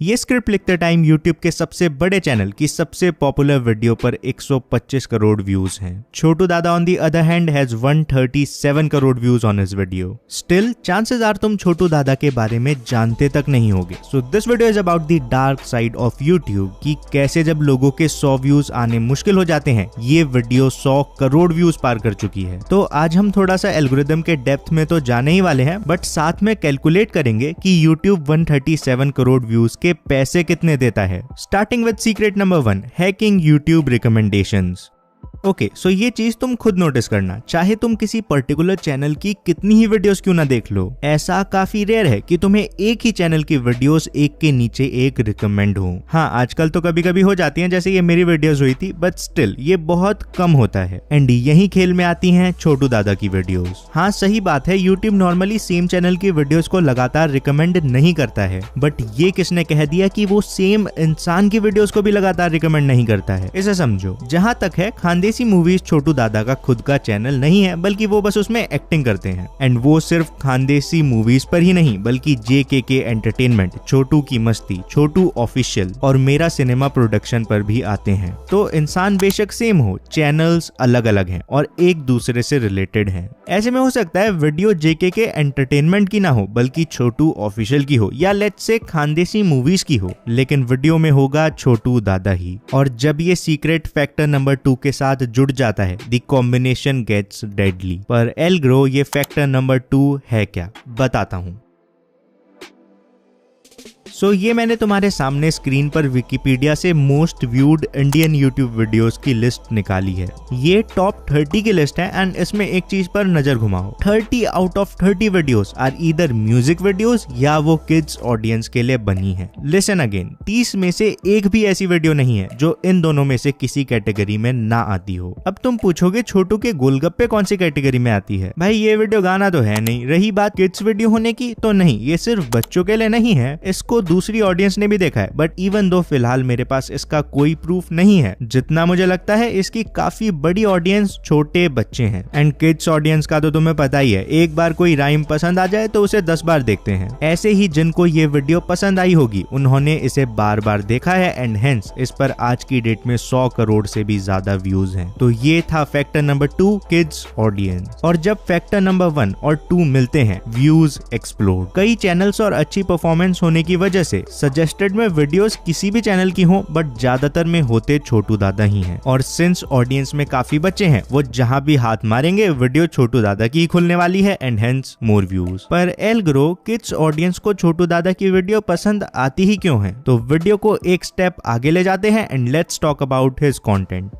ये स्क्रिप्ट लिखते time YouTube के सबसे बड़े चैनल की सबसे पॉपुलर वीडियो पर 125 करोड़ व्यूज हैं। Chotu Dada on the other hand has 137 crore views on his video. Still chances are तुम छोटू दादा के बारे में जानते तक नहीं होगे। So this video is about the dark side of YouTube कि कैसे जब लोगों के 100 व्यूज आने मुश्किल हो जाते हैं, ये वीडियो 100 करोड़ व्यूज पार कर चुकी है। तो आज हम थोड़ा सा एल्गोरिदम के डेप्थ में तो जाने ही वाले हैं, बट साथ में कैलकुलेट करेंगे कि यूट्यूब 137 करोड़ व्यूज के पैसे कितने देता है। Starting with secret number 1, hacking YouTube recommendations. Okay, so ये चीज तुम खुद नोटिस करना, चाहे तुम किसी पर्टिकुलर चैनल की कितनी ही वीडियोस क्यों ना देख लो, ऐसा काफी रेयर है कि तुम्हें एक ही चैनल की वीडियोस एक के नीचे एक रिकमेंड हो। हाँ, आजकल तो कभी कभी हो जाती हैं, जैसे ये मेरी वीडियोस हुई थी, बट स्टिल ये बहुत कम होता है। एंड यही खेल में आती हैं छोटू दादा की वीडियोस। हाँ, सही बात है, यूट्यूब नॉर्मली सेम चैनल की वीडियोस को लगातार रिकमेंड नहीं करता है, बट ये किसने कह दिया कि वो सेम इंसान की वीडियोस को भी लगातार रिकमेंड नहीं करता है। इसे समझो, जहां तक है खानदेसी मूवीज छोटू दादा का खुद का चैनल नहीं है, बल्कि वो बस उसमें एक्टिंग करते हैं। एंड वो सिर्फ खानदेसी मूवीज पर ही नहीं, बल्कि JKK एंटरटेनमेंट, छोटू की मस्ती, छोटू ऑफिशियल और मेरा सिनेमा प्रोडक्शन पर भी आते हैं। तो इंसान बेशक सेम हो, चैनल्स अलग अलग हैं और एक दूसरे से रिलेटेड हैं। ऐसे में हो सकता है वीडियो JKK एंटरटेनमेंट की ना हो, बल्कि छोटू ऑफिशियल की हो, या लेट्स से खानदेसी मूवीज की हो, लेकिन वीडियो में होगा छोटू दादा ही। और जब ये सीक्रेट फैक्टर नंबर 2 के साथ जुड़ जाता है, द कॉम्बिनेशन गेट्स डेडली। पर एल ग्रो, ये फैक्टर नंबर 2 है क्या, बताता हूं। सो ये मैंने तुम्हारे सामने स्क्रीन पर विकिपीडिया से most viewed Indian YouTube videos की लिस्ट निकाली है। ये टॉप 30 की लिस्ट है एंड इसमें एक चीज पर नजर घुमाओ, 30 out of 30 videos are either music videos या वो किड्स ऑडियंस के लिए बनी है। लिसन अगेन, 30 में से एक भी ऐसी वीडियो नहीं है जो इन दोनों में से किसी कैटेगरी में ना आती हो। अब तुम पूछोगे छोटू के गोलगप्पे कौन सी कैटेगरी में आती है? भाई ये वीडियो गाना तो है नहीं। रही बात किड्स वीडियो होने की, तो नहीं, ये सिर्फ बच्चों के लिए नहीं है, इसको दूसरी ऑडियंस ने भी देखा है, बट इवन दो फिलहाल मेरे पास इसका कोई प्रूफ नहीं है, जितना मुझे लगता है इसकी काफी बड़ी ऑडियंस छोटे बच्चे हैं। एंड किड्स ऑडियंस का तो तुम्हें पता ही है, एक बार कोई राइम पसंद आ जाए तो उसे 10 बार देखते हैं। ऐसे ही जिनको ये वीडियो पसंद आई होगी, उन्होंने इसे बार बार देखा है एंड हेंस इस पर आज की डेट में 100 करोड़ से भी ज्यादा व्यूज हैं। तो ये था फैक्टर नंबर 2, किड्स ऑडियंस। और जब फैक्टर नंबर 1 और 2 मिलते हैं, व्यूज एक्सप्लोड। कई चैनल्स और अच्छी परफॉर्मेंस होने की वजह से सजेस्टेड में वीडियोस किसी भी चैनल की हो, बट ज्यादातर में होते छोटू दादा ही हैं। और सिंस ऑडियंस में काफी बच्चे हैं, वो जहां भी हाथ मारेंगे वीडियो छोटू दादा की खुलने वाली है एंड हेंस मोर व्यूज। पर एल ग्रो, किड्स ऑडियंस को छोटू दादा की वीडियो पसंद आती ही क्यों है? तो वीडियो को एक स्टेप आगे ले जाते हैं and let's talk about his content.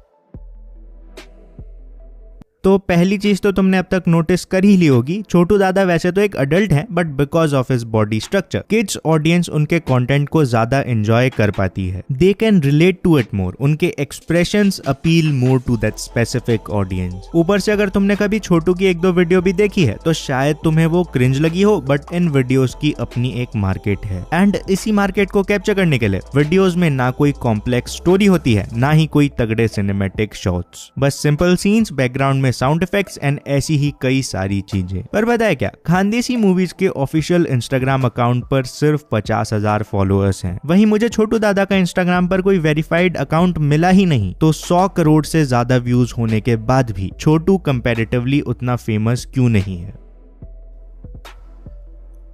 तो पहली चीज तो तुमने अब तक नोटिस कर ही ली होगी, छोटू दादा वैसे तो एक अडल्ट है, but because of his body structure kids audience उनके कंटेंट को ज्यादा एंजॉय कर पाती है। They can relate to it more, उनके expressions appeal more to that specific audience. ऊपर से अगर तुमने कभी छोटू की 1-2 वीडियो भी देखी है, तो शायद तुम्हें वो क्रिंज लगी हो, बट इन वीडियोस की अपनी एक मार्केट है। एंड इसी मार्केट को कैप्चर करने के लिए वीडियोस में ना कोई कॉम्प्लेक्स स्टोरी होती है, ना ही कोई तगड़े सिनेमैटिक शॉट्स, बस सिंपल सीन्स, बैकग्राउंड में साउंड इफेक्ट्स एंड ऐसी ही कई सारी चीजें। पर बताया क्या, खानदेसी मूवीज के ऑफिशियल इंस्टाग्राम अकाउंट पर सिर्फ 50,000 फॉलोअर्स हैं। वहीं मुझे छोटू दादा का इंस्टाग्राम पर कोई वेरीफाइड अकाउंट मिला ही नहीं। तो 100 करोड़ से ज्यादा व्यूज होने के बाद भी छोटू कंपैरेटिवली उतना फेमस क्यों नहीं है?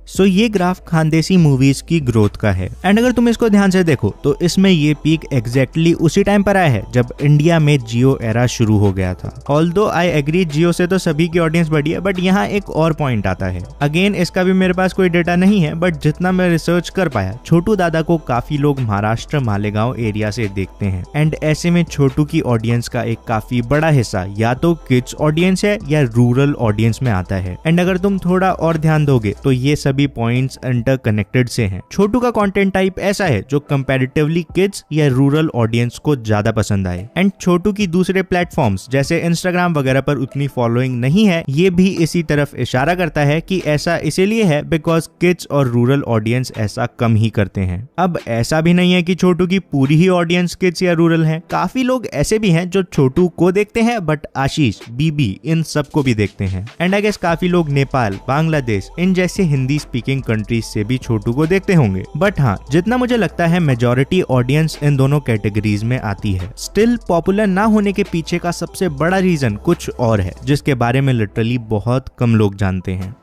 सो ये ग्राफ खानदेसी मूवीज की ग्रोथ का है एंड अगर तुम इसको ध्यान से देखो तो इसमें ये पीक एग्जैक्टली उसी टाइम पर आया है जब इंडिया में जियो एरा शुरू हो गया था। ऑल्दो आई एग्री, जियो से तो सभी की ऑडियंस बढ़ी है, बट यहाँ एक और पॉइंट आता है। अगेन इसका भी मेरे पास कोई डेटा नहीं है, बट जितना मैं रिसर्च कर पाया, छोटू दादा को काफी लोग महाराष्ट्र मालेगांव एरिया से देखते हैं। एंड ऐसे में छोटू की ऑडियंस का एक काफी बड़ा हिस्सा या तो किड्स ऑडियंस है या रूरल ऑडियंस में आता है। एंड अगर तुम थोड़ा और ध्यान दोगे तो ये सभी पॉइंट्स इंटरकनेक्टेड से हैं। छोटू का कंटेंट टाइप ऐसा है जो कंपैरेटिवली किड्स या रूरल ऑडियंस को ज्यादा पसंद आए। एंड छोटू की दूसरे प्लेटफॉर्म्स जैसे इंस्टाग्राम वगैरह पर उतनी फॉलोइंग नहीं है, ये भी इसी तरफ इशारा करता है कि ऐसा इसीलिए है बिकॉज किड्स और रूरल ऑडियंस ऐसा कम ही करते हैं। अब ऐसा भी नहीं है कि छोटू की पूरी ही ऑडियंस किड्स या रूरल है, काफी लोग ऐसे भी हैं जो छोटू को देखते हैं बट आशीष, बीबी इन सबको भी देखते हैं। एंड आई गेस काफी लोग नेपाल, बांग्लादेश इन जैसे हिंदी स्पीकिंग कंट्रीज से भी छोटू को देखते होंगे। बट हाँ, जितना मुझे लगता है मेजॉरिटी ऑडियंस इन दोनों कैटेगरीज में आती है। स्टिल पॉपुलर ना होने के पीछे का सबसे बड़ा रीजन कुछ और है, जिसके बारे में लिटरली बहुत कम लोग जानते हैं।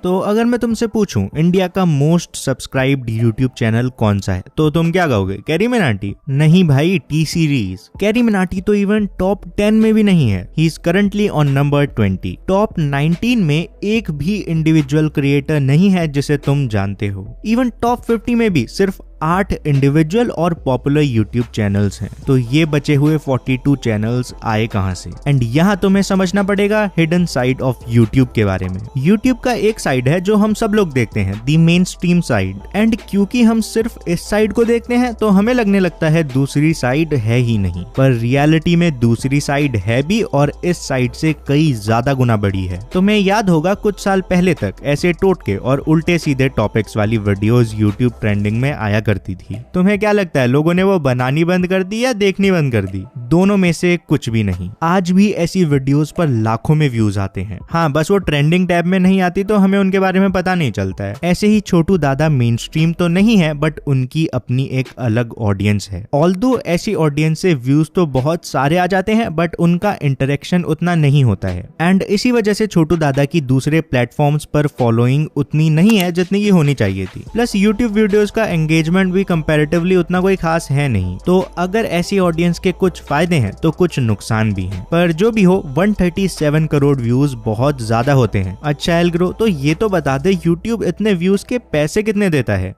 तो अगर मैं तुमसे पूछूं इंडिया का मोस्ट सब्सक्राइब्ड यूट्यूब चैनल कौन सा है, तो तुम क्या कहोगे? कैरी मिनाटी? नहीं भाई, टी सीरीज। कैरी मिनाटी तो इवन टॉप 10 में भी नहीं है। He is currently on number 20। Top 19 में एक भी इंडिविजुअल क्रिएटर नहीं है जिसे तुम जानते हो। इवन टॉप 50 में भी सिर्फ 8 इंडिविजुअल और पॉपुलर यूट्यूब चैनल्स हैं। तो ये बचे हुए 42 चैनल्स आए कहां से? एंड यहाँ तुम्हें समझना पड़ेगा हिडन साइड ऑफ यूट्यूब के बारे में। यूट्यूब का एक साइड है जो हम सब लोग देखते हैं, the main stream side. And क्योंकि हम सिर्फ इस साइड को देखते हैं तो हमें लगने लगता है दूसरी साइड है ही नहीं, पर रियलिटी में दूसरी साइड है भी, और इस साइड से कई ज्यादा गुना बड़ी है। तुम्हें याद होगा कुछ साल पहले तक ऐसे टोटके और उल्टे सीधे टॉपिक्स वाली वीडियोस यूट्यूब ट्रेंडिंग में आया करती थी। तुम्हें क्या लगता है, लोगों ने वो बनानी बंद कर दी या देखनी बंद कर दी? दोनों में से कुछ भी नहीं। आज भी ऐसी वीडियोस पर लाखों में व्यूज आते हैं। हाँ, बस वो ट्रेंडिंग टैब में नहीं आती तो हमें उनके बारे में पता नहीं चलता है। ऐसे ही छोटू दादा मेन स्ट्रीम तो नहीं है, बट उनकी अपनी एक अलग ऑडियंस है। ऑल्दो ऐसी ऑडियंस से व्यूज तो बहुत सारे आ जाते हैं, बट उनका इंटरेक्शन उतना नहीं होता है। एंड इसी वजह से छोटू दादा की दूसरे प्लेटफॉर्म्स पर फॉलोइंग उतनी नहीं है जितनी की होनी चाहिए थी। प्लस यूट्यूब वीडियोस का एंगेजमेंट भी कंपैरेटिवली उतना कोई खास है नहीं। तो अगर ऐसी ऑडियंस के कुछ फायदे हैं तो कुछ नुकसान भी हैं। पर जो भी हो, 137 करोड़ व्यूज बहुत ज्यादा होते हैं। अच्छा एल्ग्रो, तो ये तो बता दे यूट्यूब इतने व्यूज के पैसे कितने देता है?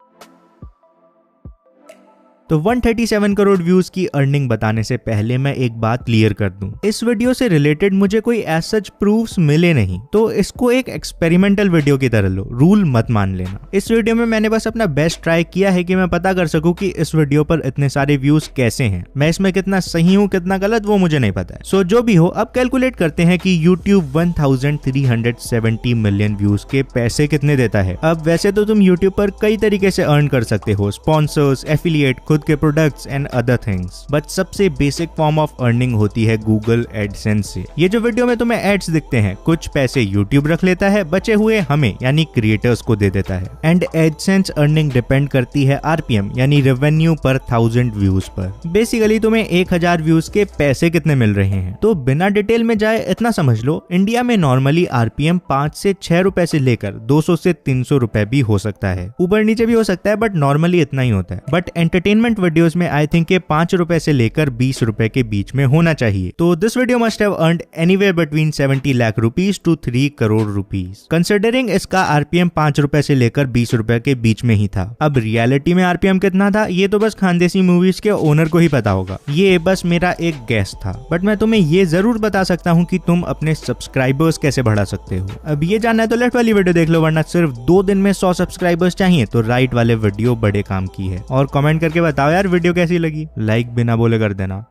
तो 137 करोड़ व्यूज की अर्निंग बताने से पहले मैं एक बात क्लियर कर दूं। इस वीडियो से रिलेटेड मुझे कोई एज सच प्रूफ्स मिले नहीं, तो इसको एक एक्सपेरिमेंटल वीडियो की तरह लो, रूल मत मान लेना। इस वीडियो में मैंने बस अपना बेस्ट ट्राई किया है कि मैं पता कर सकूं कि इस वीडियो पर इतने सारे व्यूज कैसे हैं। मैं इसमें कितना सही हूं कितना गलत वो मुझे नहीं पता है। सो जो भी हो, अब कैलकुलेट करते हैं कि यूट्यूब 1370 मिलियन व्यूज के पैसे कितने देता है। अब वैसे तो तुम यूट्यूब पर कई तरीके से अर्न कर सकते हो, स्पॉन्सर्स, एफिलिएट, खुद के products and other things, but सबसे बेसिक फॉर्म ऑफ अर्निंग होती है गूगल एडसेंस से। ये जो वीडियो में तुम्हें एड्स दिखते हैं, कुछ पैसे यूट्यूब रख लेता है, बचे हुए हमें यानी क्रिएटर्स को दे देता है। एंड एडसेंस अर्निंग डिपेंड करती है आरपीएम यानी रेवेन्यू पर 1000 व्यूज पर। बेसिकली तुम्हें 1000 व्यूज के पैसे कितने मिल रहे हैं। तो बिना डिटेल में जाए इतना समझ लो, इंडिया में नॉर्मली आरपीएम 5 से 6 रुपए से लेकर 200 से 300 रुपए भी हो सकता है, ऊपर नीचे भी हो सकता है, बट नॉर्मली इतना ही होता है। बट एंटरटेनमेंट वीडियोस में आई थिंक ये 5 रुपए से लेकर 20 रुपए के बीच में होना चाहिए। तो this video must have earned anywhere between 70 lakh rupees to 3 crore rupees, considering इसका आरपीएम 5 रुपए से लेकर 20 रुपए के बीच में ही था। अब रियलिटी में आरपीएम कितना था ये तो बस खानदेशी मूवीज के ओनर को ही पता होगा, ये बस मेरा एक गैस था। बट मैं तुम्हें ये जरूर बता सकता हूँ कि तुम अपने सब्सक्राइबर्स कैसे बढ़ा सकते हो। अब ये जानना है तो लेफ्ट वाली वीडियो देख लो, वरना सिर्फ 2 दिन में 100 सब्सक्राइबर्स चाहिए तो राइट वाले वीडियो बड़े काम की है। और कमेंट करके बताओ यार वीडियो कैसी लगी, लाइक बिना बोले कर देना।